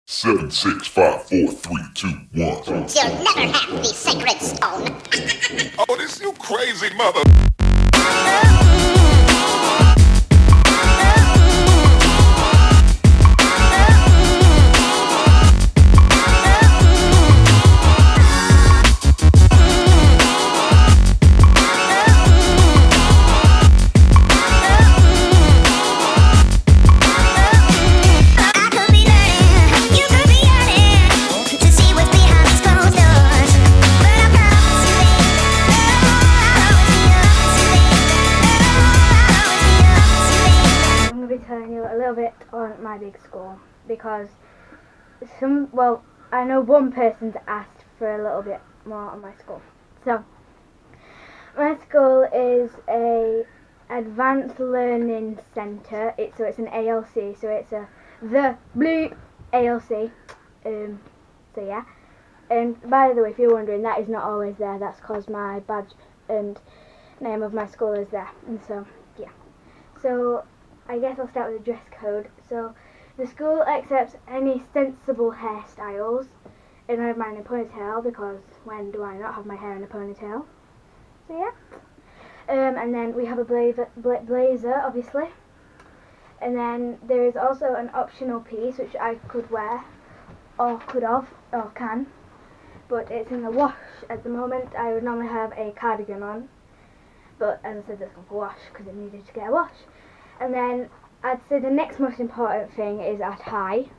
7, 6, 5, 4, 3, 2, 1. You'll never have the sacred stone. Oh, this you crazy mother. Telling you a little bit on my big school because I know one person's asked for a little bit more on my school. So my school is a advanced learning centre. It's an ALC, so it's the blue ALC. So yeah. And by the way, if you're wondering, that is not always there. That's because my badge and name of my school is there. And so yeah. So I guess I'll start with the dress code. So the school accepts any sensible hairstyles, and I have mine in a ponytail because when do I not have my hair in a ponytail? So yeah. And then we have a blazer, obviously. And then there is also an optional piece which I could wear, or can, but it's in the wash at the moment. I would normally have a cardigan on, but as I said, this one's wash because it needed to get a wash. And then I'd say the next most important thing is a tie.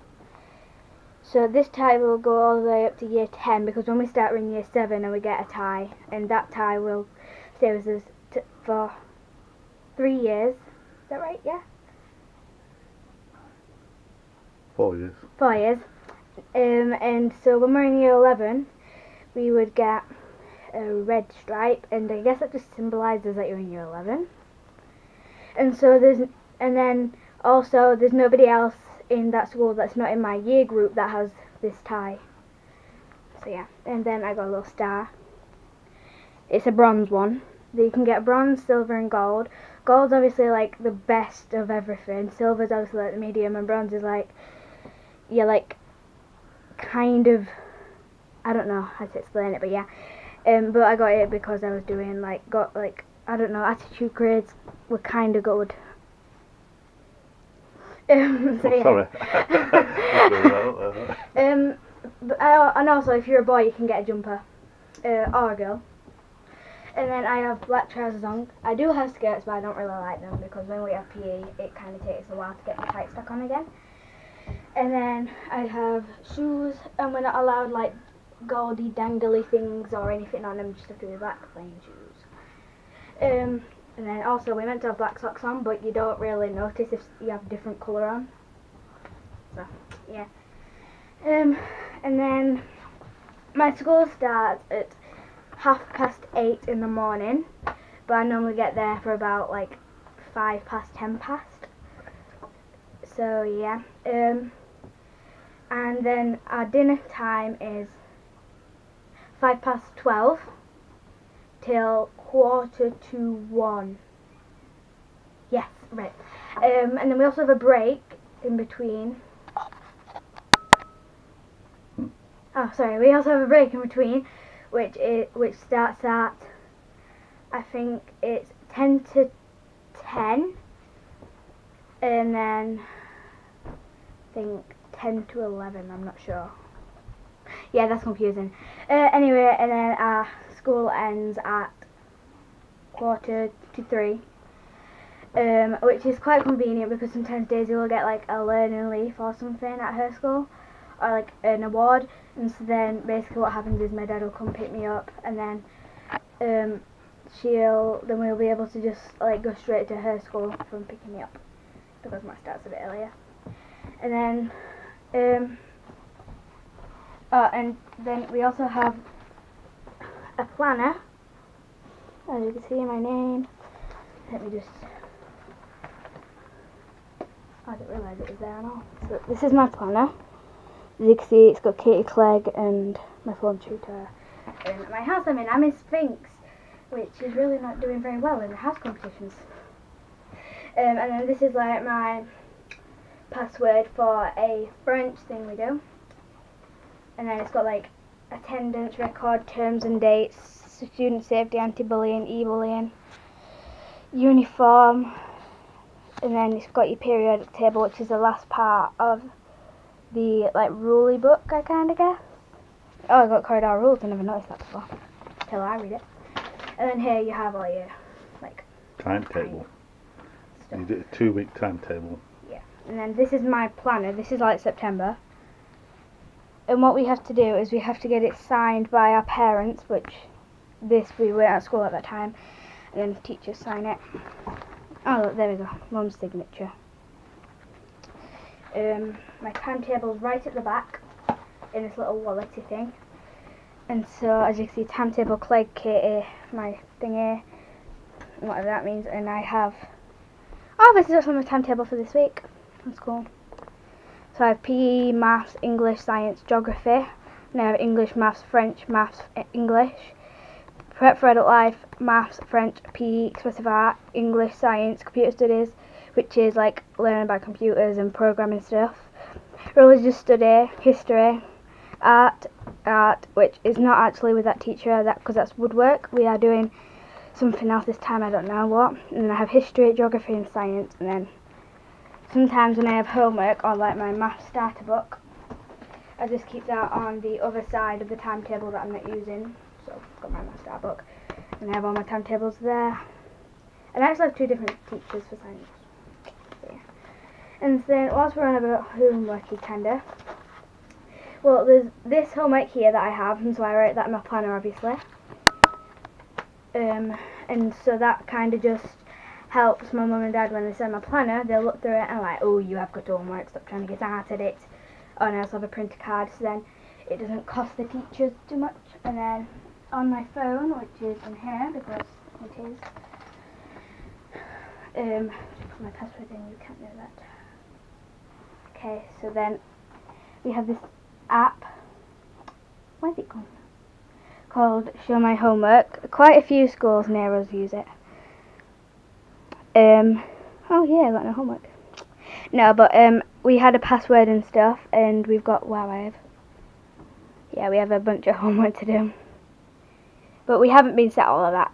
So this tie will go all the way up to year 10 because when we start in year 7 and we get a tie, and that tie will stay with us for 3 years. Is that right? Yeah? 4 years. 4 years. And so when we're in year 11, we would get a red stripe, and I guess that just symbolises that you're in year 11. And so there's nobody else in that school that's not in my year group that has this tie. So yeah, and then I got a little star. It's a bronze one. You can get bronze, silver and gold. Gold's obviously like the best of everything. Silver's obviously like the medium, and bronze is like, yeah, like kind of, I don't know how to explain it, but yeah. But I got it because I was doing attitude grades were kind of good. Sorry. And also, if you're a boy, you can get a jumper, or a girl. And then I have black trousers on. I do have skirts, but I don't really like them because when we have PE, it kind of takes a while to get the tights stuck on again. And then I have shoes, and we're not allowed like gaudy, dangly things or anything on them. Just have to be black, plain shoes. And then also we're meant to have black socks on, but you don't really notice if you have different colour on. So yeah. And then my school starts at 8:30 in the morning, but I normally get there for about like 10 past. So yeah. And then our dinner time is 12:05 till 1:45. Yes, right. And then we also have a break in between. Oh, sorry. We also have a break in between, which starts at, I think it's 10 to 10, and then I think 10 to 11. I'm not sure. Yeah, that's confusing. Anyway, and then our school ends at 2:45, which is quite convenient because sometimes Daisy will get like a learning leaf or something at her school, or like an award, and so then basically what happens is my dad will come pick me up, and then we'll be able to just like go straight to her school from picking me up because mine starts a bit earlier. And then and then we also have a planner. As you can see, my name. Let me just. I didn't realise it was there and all. So this is my planner. As you can see, it's got Katie Clegg and my form tutor. And my house I'm in Sphinx, which is really not doing very well in the house competitions. And then this is like my password for a French thing we do. and then it's got like attendance record, terms and dates, student safety, anti-bullying, e-bullying, uniform, and then it's got your periodic table, which is the last part of the like ruly book, I kind of guess. Oh, I got corridor rules. I never noticed that before till I read it. And then here you have all your like Timetable. stuff. You did a 2-week timetable. Yeah. And then this is my planner. This is like September. And what we have to do is we have to get it signed by our parents, which we weren't at school at that time, and then the teachers sign it. Oh look, there we go. Mum's signature. My timetable's right at the back in this little wallety thing. And so as you can see, timetable Clegg Katie, my thingy, whatever that means, and I have, oh, this is actually my timetable for this week. That's cool. So I have PE, Maths, English, Science, Geography, and I have English, Maths, French, Maths, English, Prep for Adult Life, Maths, French, PE, Expressive Art, English, Science, Computer Studies, which is like learning about computers and programming stuff, Religious Study, History, Art, which is not actually with that teacher, because that's woodwork. We are doing something else this time, I don't know what. And then I have History, Geography and Science, and then sometimes when I have homework or like my math starter book, I just keep that on the other side of the timetable that I'm not using. So I've got my math starter book, and I have all my timetables there. And I actually have 2 different teachers for science. So, yeah. And then whilst we're on about homeworky kinda, well, there's this homework here that I have, and so I write that in my planner, obviously. And so that kind of just helps my mum and dad when they send my planner. They'll look through it and like, oh, you have got homework, stop trying to get out at it. Oh, and I also have a printer card, so then it doesn't cost the teachers too much. And then on my phone, which is in here, because it is, just put my password in, you can't know that. Okay, so then we have this app, where's it gone? Called Show My Homework. Quite a few schools near us use it. Oh yeah, I got no homework. No, but we had a password and stuff, and we've got, wow, we have a bunch of homework to do. But we haven't been set all of that.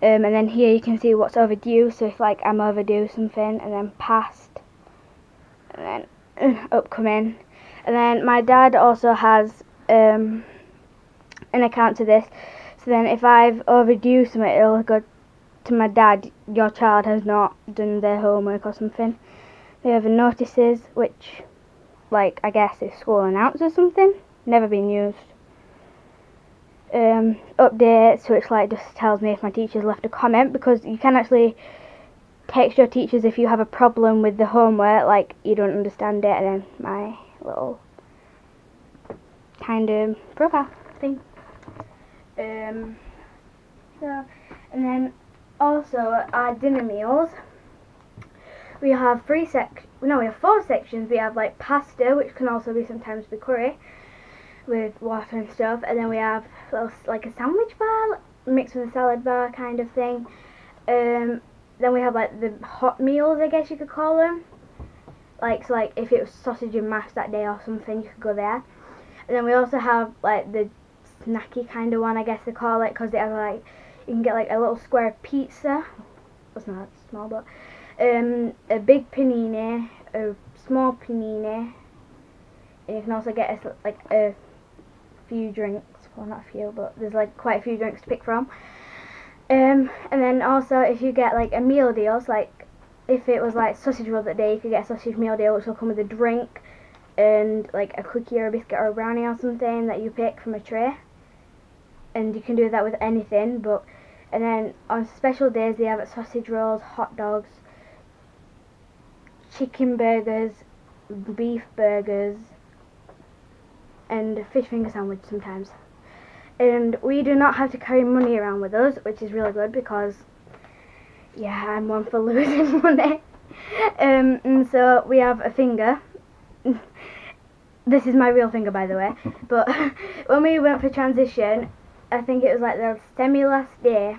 And then here you can see what's overdue, so if like I'm overdue something, and then past, and then upcoming. And then my dad also has an account to this, so then if I've overdue something, it'll go to my dad, your child has not done their homework or something. They have notices, which, like, I guess is school announces something, never been used. Updates, which like just tells me if my teacher's left a comment, because you can actually text your teachers if you have a problem with the homework, like you don't understand it, and then my little kind of profile thing. So, and then also our dinner meals, we have 4 sections. We have like pasta, which can also be sometimes be curry with water and stuff, and then we have like a sandwich bar mixed with a salad bar kind of thing. Then we have like the hot meals, I guess you could call them, like, so like if it was sausage and mash that day or something, you could go there. And then we also have like the snacky kind of one, I guess they call it, because they have like, you can get like a little square pizza, it's not small, but a big panini, a small panini, and you can also get like a few drinks, well not a few, but there's like quite a few drinks to pick from. And then also if you get like a meal deal, so like if it was like sausage roll that day, you could get a sausage meal deal, which will come with a drink and like a cookie or a biscuit or a brownie or something that you pick from a tray. And you can do that with anything, but, and then on special days they have sausage rolls, hot dogs, chicken burgers, beef burgers, and a fish finger sandwich sometimes. And we do not have to carry money around with us, which is really good, because yeah, I'm one for losing money. And so we have a finger. This is my real finger, by the way. But when we went for transition, I think it was like the semi-last day,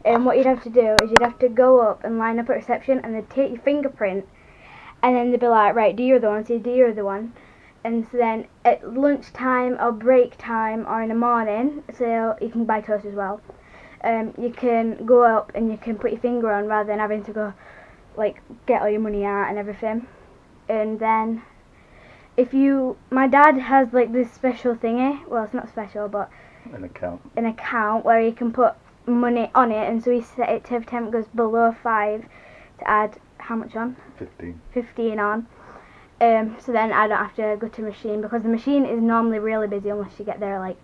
and what you'd have to do is you'd have to go up and line up at reception, and they'd take your fingerprint, and then they'd be like, right, do your other one, so you do your other one, and so then at lunchtime or break time or in the morning, so you can buy toast as well, you can go up and you can put your finger on rather than having to go like get all your money out and everything. And then my dad has like this special thingy, well it's not special but An account. an account where you can put money on it, and so he set it to every time it goes below 5 to add how much on? 15 on. So then I don't have to go to the machine, because the machine is normally really busy unless you get there at like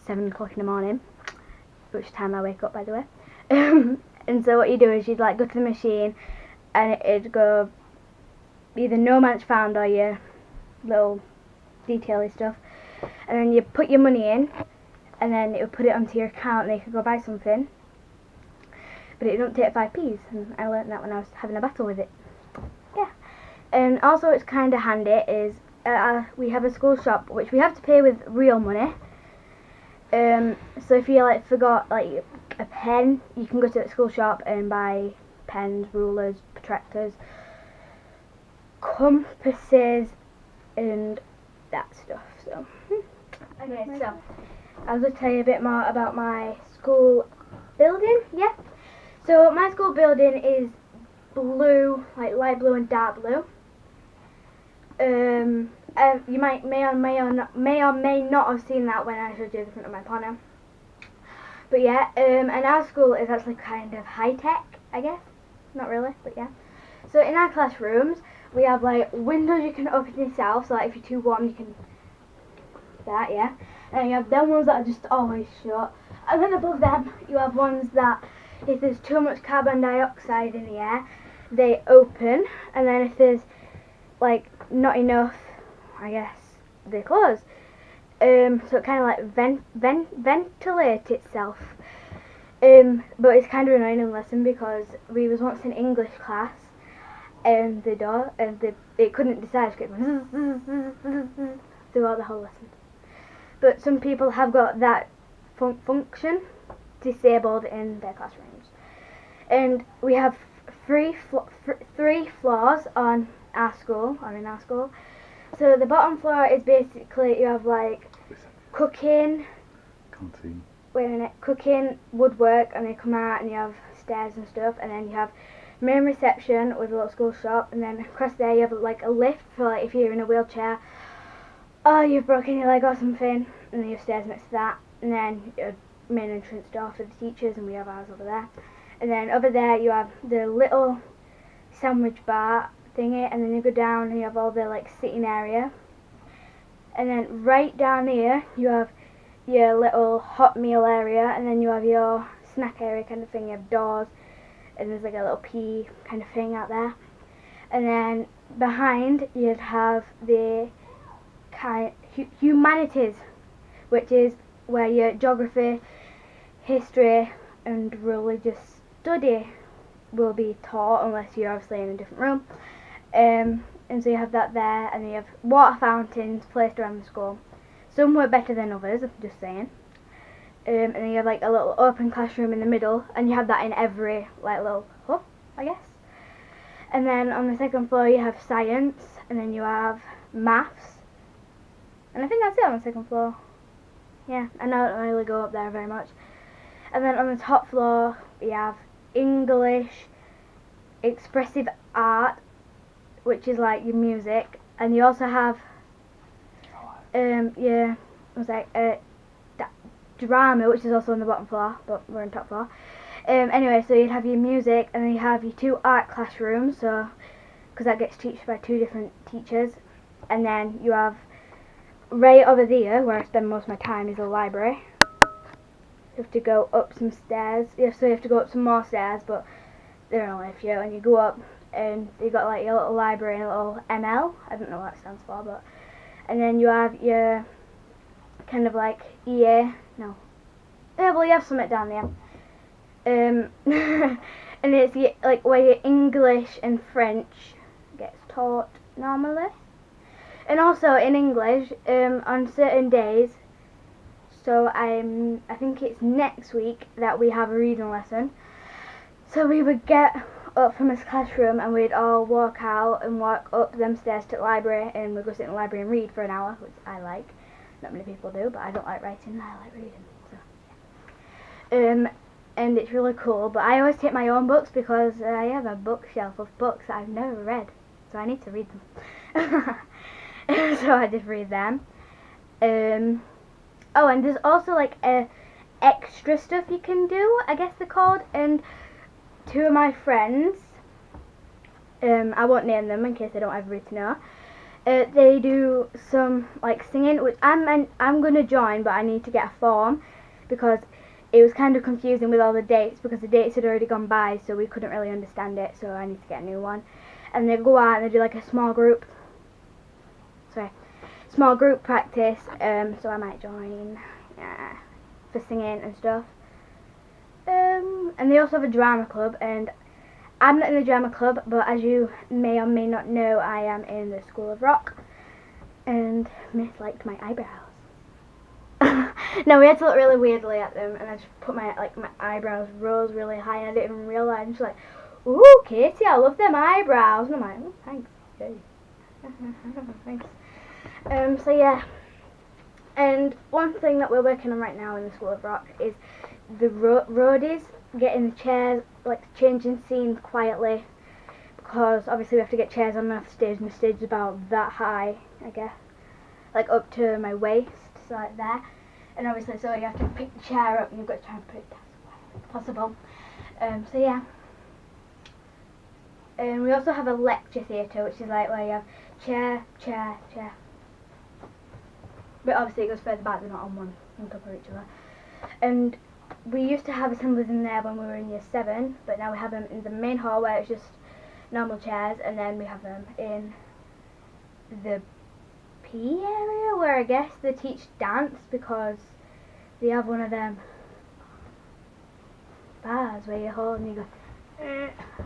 7 o'clock in the morning, which time I wake up by the way. And so what you do is you'd like go to the machine and it'd go either no match found or your little detaily stuff, and then you put your money in and then it would put it onto your account and you could go buy something, but it don't take 5p's, and I learnt that when I was having a battle with it. Yeah. And also it's kind of handy is we have a school shop which we have to pay with real money. So if you like forgot like a pen, you can go to the school shop and buy pens, rulers, protractors, compasses and that stuff. So okay, so I'll just tell you a bit more about my school building. Yeah, so my school building is blue, like light blue and dark blue. You may or may not have seen that when I showed you the front of my planner. But yeah, and our school is actually kind of high tech, I guess. Not really, but yeah. So in our classrooms, we have like windows you can open yourself, so like if you're too warm you can that, yeah. And you have them ones that are just always shut. And then above them, you have ones that if there's too much carbon dioxide in the air, they open. And then if there's like not enough, I guess, they close. So it kind of like ventilate itself. But it's kind of annoying in lesson because we was once in English class and it couldn't decide to go throughout the whole lesson. But some people have got that function disabled in their classrooms. And we have three floors on our school, or in our school. So the bottom floor is basically you have like cooking, cooking, woodwork, and they come out and you have stairs and stuff, and then you have main reception with a little school shop, and then across there you have like a lift for like if you're in a wheelchair or you've broken your leg or something, and then you have stairs next to that, and then a main entrance door for the teachers, and we have ours over there. And then over there you have the little sandwich bar thingy, and then you go down and you have all the like sitting area, and then right down here you have your little hot meal area, and then you have your snack area kind of thing. You have doors and there's like a little pea kind of thing out there, and then behind you'd have the humanities, which is where your geography, history and religious study will be taught, unless you're obviously in a different room. And so you have that there, and you have water fountains placed around the school. Some were better than others, I'm just saying. And then you have like a little open classroom in the middle, and you have that in every like little hub, I guess. And then on the second floor you have science, and then you have maths, and I think that's it on the second floor. Yeah, I don't really go up there very much. And then on the top floor we have English, expressive art, which is like your music, and you also have drama, which is also on the bottom floor, but we're on top floor. Anyway, so you'd have your music, and then you have your 2 art classrooms, so because that gets taught by 2 different teachers. And then you have right over there, where I spend most of my time, is a library. You have to go up some stairs. So you have to go up some more stairs, but there are only a few. And you go up, and you got like your little library and a little ML. I don't know what that stands for, but. And then you have your kind of like EA. No. Yeah, well, you have something down there. And it's like where your English and French gets taught normally. And also in English, on certain days, so I think it's next week that we have a reading lesson. So we would get up from his classroom, and we'd all walk out and walk up them stairs to the library, and we'd go sit in the library and read for an hour, which I like. Not many people do, but I don't like writing, I like reading. So, yeah. And it's really cool, but I always take my own books because I have a bookshelf of books that I've never read, so I need to read them. So I just read them. Oh, and there's also like extra stuff you can do, I guess they're called, and two of my friends, I won't name them in case they don't ever to know, they do some like singing, which I'm going to join, but I need to get a form because it was kind of confusing with all the dates because the dates had already gone by, so we couldn't really understand it, so I need to get a new one. And they go out and they do like a small group practice, so I might join for singing and stuff. And they also have a drama club, and I'm not in the drama club, but as you may or may not know, I am in the School of Rock, and Miss liked my eyebrows. No, we had to look really weirdly at them, and I just put my eyebrows rose really high, and I didn't even realise, and she's like, "Ooh, Katie, I love them eyebrows," and I'm like, "Oh, thanks, okay." Thanks. So yeah, and one thing that we're working on right now in the School of Rock is the roadies getting the chairs, like changing scenes quietly, because obviously we have to get chairs on the stage, and the stage is about that high, I guess, like up to my waist, so like there, and obviously so you have to pick the chair up and you've got to try and put it down as possible. So yeah. And we also have a lecture theatre, which is like where you have chair, chair, chair. But obviously it goes further back, they're not on top of each other. And we used to have assemblies in there when we were in year 7, but now we have them in the main hall where it's just normal chairs, and then we have them in the P area where I guess they teach dance, because they have one of them bars where you hold and you go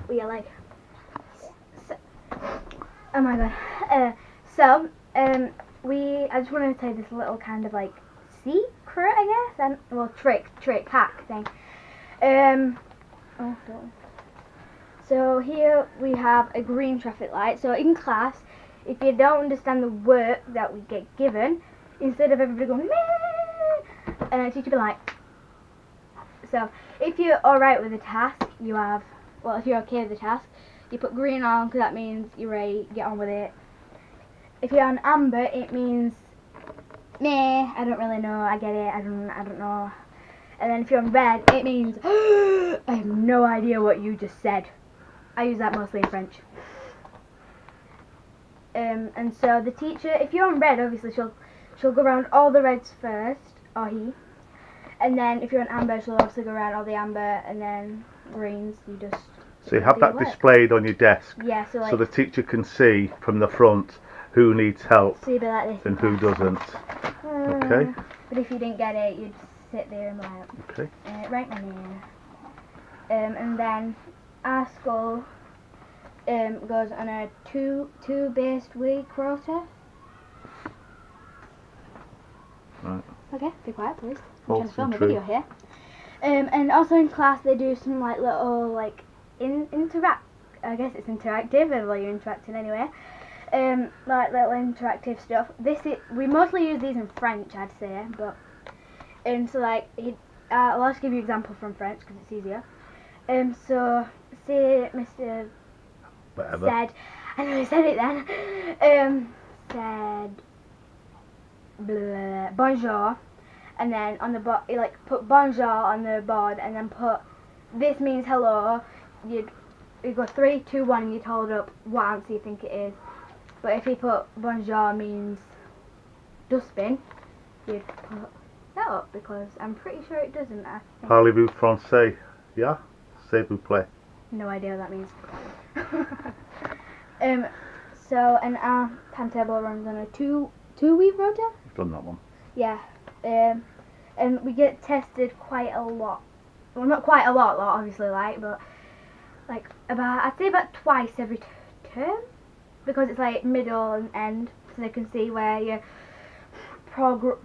with your leg. Oh my god. I just wanted to tell you this little kind of like secret, I guess, and well, trick hack thing. So here we have a green traffic light. So in class, if you don't understand the work that we get given, instead of everybody going meh, and teacher be like. So if you're alright with the task, you have, well, if you're okay with the task, you put green on because that means you're ready, get on with it. If you're on amber, it means meh, I don't really know, I get it, I don't know. And then if you're on red, it means I have no idea what you just said. I use that mostly in French. And so the teacher, if you're on red, obviously she'll go around all the reds first, or he. And then if you're on amber, she'll obviously go around all the amber, and then greens, you just. So you have that displayed on your desk, yeah, so the teacher can see from the front who needs help so you'd be like this and who doesn't. Okay. But if you didn't get it, you'd sit there and like, okay. Write my name. And then our school goes on a two-based week rota. Right. Okay, be quiet, please. I'm False trying to film a and true. video here. And also in class they do some like little like I guess it's interactive, and well, you're interacting anyway. Like little interactive stuff. We mostly use these in French, I'd say, but so like I'll just give you an example from French because it's easier. So say Mr. Whatever. said, I know he said it then. Said blah, bonjour, and then on the board, you like put bonjour on the board, and then put this means hello. You go 3, 2, 1, and you'd hold up what answer you think it is. But if you put bonjour means dustbin, you'd put that up, because I'm pretty sure it doesn't. I think. Parlez-vous français? Yeah? S'il vous plaît. No idea what that means. So and our timetable runs on a two-week rota. I've done that one. Yeah. And we get tested quite a lot. Well, not quite a lot, obviously, but like I'd say about twice every term, because it's like middle and end, so they can see where you're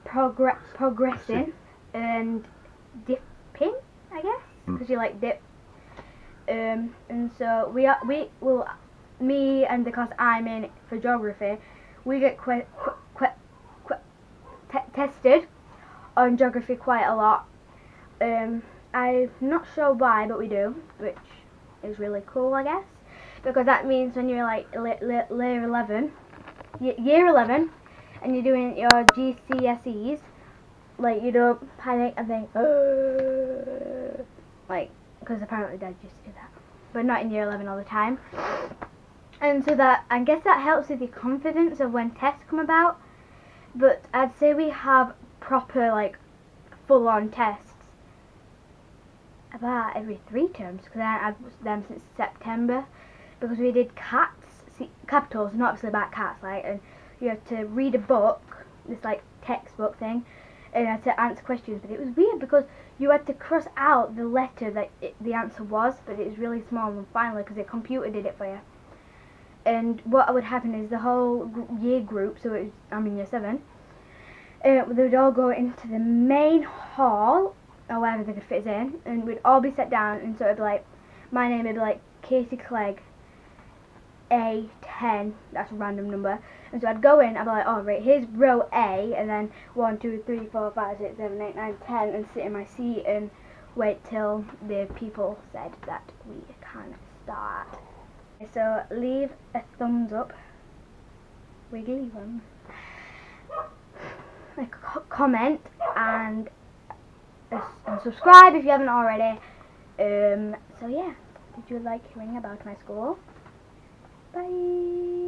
progressing and dipping, I guess, because you like dip. And so we will, me and the class I'm in for geography, we get tested on geography quite a lot. I'm not sure why, but we do, which is really cool, I guess, because that means when you're like year 11, and you're doing your GCSEs, like, you don't panic and think, like, because apparently Dad used to do that, but not in year 11 all the time. And so that, I guess that helps with your confidence of when tests come about. But I'd say we have proper, like, full-on tests about every 3 terms, because I had them since September, because we did capitals, not obviously about cats, like, and you had to read a book, this like textbook thing, and you had to answer questions. But it was weird because you had to cross out the letter that the answer was, but it was really small, and finally, because the computer did it for you. And what would happen is the whole year group, so it was, I'm in year 7, they would all go into the main hall, or wherever they could fit us in, and we'd all be sat down, and so it'd be like, my name would be like Katie Clegg, A10, that's a random number, and so I'd go in, I'd be like, oh right, here's row A, and then 1, 2, 3, 4, 5, 6, 7, 8, 9, 10, and sit in my seat and wait till the people said that we can start. So leave a thumbs up, wiggly one, a comment, and subscribe if you haven't already. So yeah, did you like hearing about my school? Bye.